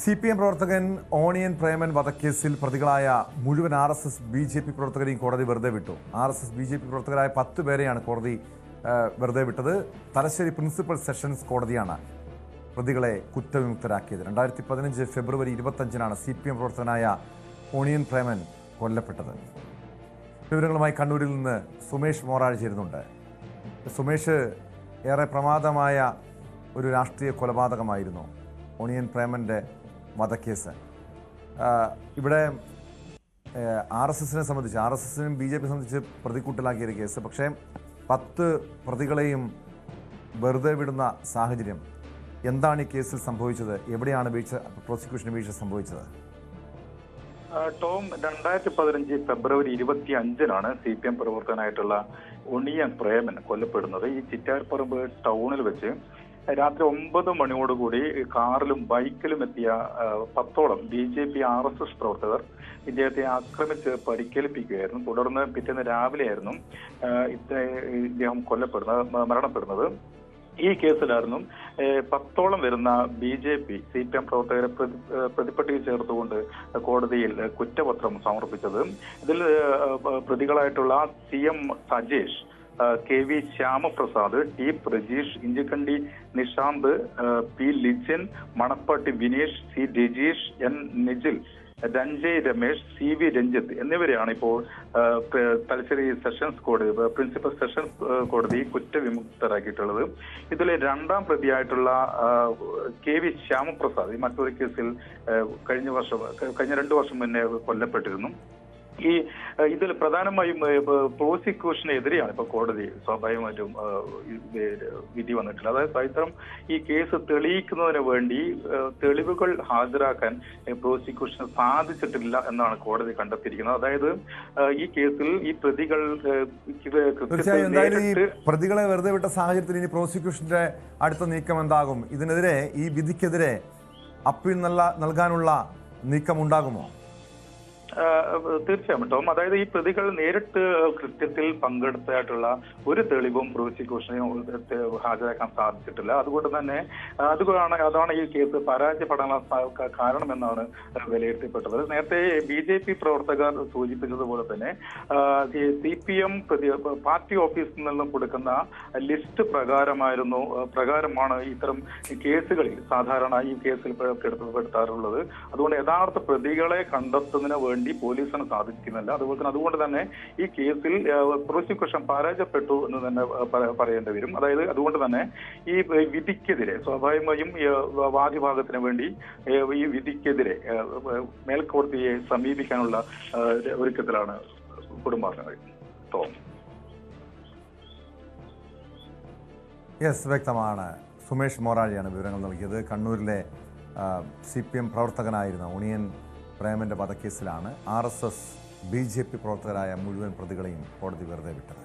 CPM പ്രവർത്തകൻ onion Preman വധക്കേസിൽ പ്രതികളായ മുഴുവൻ RSS BJP പ്രവർത്തകരെയും കോടതി വെറുതെ വിട്ടു. RSS BJP പ്രവർത്തകരായ 10 പേരെയാണ് കോടതി വെറുതെ വിട്ടത്. തലശ്ശേരി പ്രിൻസിപ്പൽ സെഷൻസ് കോടതിയാണ് പ്രതികളെ കുറ്റവിമുക്തരാക്കിയത്. 2015 ഫെബ്രുവരി 25-നാണ് CPM പ്രവർത്തകനായ ഓണിയൻ പ്രേമൻ കൊല്ലപ്പെട്ടത്. വിവരങ്ങളുമായി കണ്ണൂരിൽ നിന്ന് സുമേഷ് മോറാഴ് ചേരുന്നുണ്ട്. സുമേഷ്, ഏറെ പ്രമാദമായ ഒരു രാഷ്ട്രീയ കൊലപാതകമായിരുന്നു ഓണിയൻ പ്രേമൻ്റെ വധക്കേസ്. ഇവിടെ RSSനെ സംബന്ധിച്ച്, RSSനും BJP സംബന്ധിച്ച് പ്രതിക്കൂട്ടിലാക്കിയൊരു കേസ്. പക്ഷേ 10 പ്രതികളെയും വെറുതെ വിടുന്ന സാഹചര്യം. എന്താണ് ഈ കേസിൽ സംഭവിച്ചത്? എവിടെയാണ് പ്രോസിക്യൂഷന് വീഴ്ച സംഭവിച്ചത്? ടോം, 2015 ഫെബ്രുവരി 25-നാണ് CPM പ്രവർത്തകനായിട്ടുള്ള ഒണിയൻ പ്രേമൻ കൊല്ലപ്പെടുന്നത്. ഈ ചിറ്റാർപ്പറമ്പ് ടൗണിൽ വെച്ച് രാത്രി 9 മണിയോടുകൂടി കാറിലും ബൈക്കിലും എത്തിയ 10ഓളം BJP RSS പ്രവർത്തകർ ഇദ്ദേഹത്തെ ആക്രമിച്ച് പരിക്കേൽപ്പിക്കുകയായിരുന്നു. തുടർന്ന് പിറ്റേന്ന് രാവിലെയായിരുന്നു ഇദ്ദേഹം മരണപ്പെടുന്നത്. ഈ കേസിലായിരുന്നു 10ഓളം വരുന്ന BJP CPM പ്രവർത്തകരെ പ്രതിപ്പട്ടികയിൽ ചേർത്തുകൊണ്ട് കോടതിയിൽ കുറ്റപത്രം സമർപ്പിച്ചത്. ഇതിൽ പ്രതികളായിട്ടുള്ള CM Sajesh, KV Shyamaprasad, T Prajeesh, ഇഞ്ചിക്കണ്ടി Nishant, P Lijin, Manappatti Vineesh, C Rajeesh, N Nijil, രഞ്ജയ് Ramesh, CV Ranjith എന്നിവരെയാണ് ഇപ്പോൾ തലശ്ശേരി സെഷൻസ് കോടതി, പ്രിൻസിപ്പൽ സെഷൻസ് കോടതി കുറ്റവിമുക്തരാക്കിയിട്ടുള്ളത്. ഇതിലെ 2ാം പ്രതിയായിട്ടുള്ള KV ശ്യാമപ്രസാദ് മറ്റൊരു കേസിൽ കഴിഞ്ഞ 2 വർഷം മുന്നേ കൊല്ലപ്പെട്ടിരുന്നു. ഇതിൽ പ്രധാനമായും പ്രോസിക്യൂഷനെതിരെയാണ് ഇപ്പോൾ കോടതി സ്വാഭാവികമായിട്ടും വിധി വന്നിട്ടുള്ളത്. അതായത് ഇത്തരം ഈ കേസ് തെളിയിക്കുന്നതിന് വേണ്ടി തെളിവുകൾ ഹാജരാക്കാൻ പ്രോസിക്യൂഷന് സാധിച്ചിട്ടില്ല എന്നാണ് കോടതി കണ്ടെത്തിയിരിക്കുന്നത്. അതായത് ഈ കേസിൽ ഈ പ്രതികളെ വെറുതെ വിട്ട സാഹചര്യത്തിൽ ഇനി പ്രോസിക്യൂഷന്റെ അടുത്ത നീക്കം എന്താകും? ഇതിനെതിരെ, ഈ വിധിക്കെതിരെ അപ്പീൽ നൽകാനുള്ള നീക്കം ഉണ്ടാകുമോ? തീർച്ചയായും ടോം. അതായത് ഈ പ്രതികൾ നേരിട്ട് കൃത്യത്തിൽ പങ്കെടുത്തതായിട്ടുള്ള ഒരു തെളിവും പ്രോസിക്യൂഷന് ഹാജരാക്കാൻ സാധിച്ചിട്ടില്ല. അതുകൊണ്ട് തന്നെ അതാണ് ഈ കേസ് പരാജയപ്പെടാനുള്ള കാരണമെന്നാണ് വിലയിരുത്തപ്പെട്ടത്. നേരത്തെ BJP പ്രവർത്തകർ സൂചിപ്പിച്ചതുപോലെ തന്നെ CPM പാർട്ടി ഓഫീസിൽ നിന്നും കൊടുക്കുന്ന ലിസ്റ്റ് പ്രകാരമാണ് ഇത്തരം കേസുകളിൽ സാധാരണ ഈ കേസിൽ പെടുത്താറുള്ളത്. അതുകൊണ്ട് യഥാർത്ഥ പ്രതികളെ കണ്ടെത്തുന്നതിന് വേണ്ടി പോലീസിന് സാധിക്കുന്നില്ല. അതുകൊണ്ട് തന്നെ ഈ കേസിൽ പ്രോസിക്യൂഷൻ പരാജയപ്പെട്ടു എന്ന് തന്നെ പറയേണ്ടി വരും. അതായത് അതുകൊണ്ട് തന്നെ ഈ വിധിക്കെതിരെ സ്വാഭാവികമായും വാദിഭാഗത്തിന് വേണ്ടി ഈ വിധിക്കെതിരെ മേൽക്കോടതിയെ സമീപിക്കാനുള്ള ഒരുക്കത്തിലാണ് കുടുംബാംഗങ്ങൾ. വ്യക്തമാണ്. സുമേഷ് മോറാഴിയാണ് വിവരങ്ങൾ നൽകിയത്. കണ്ണൂരിലെ CPM പ്രവർത്തകനായിരുന്ന ഓണിയൻ പ്രേമന്റെ വധക്കേസിലാണ് RSS BJP പ്രവർത്തകരായ മുഴുവൻ പ്രതികളെയും കോടതി വെറുതെ വിട്ടത്.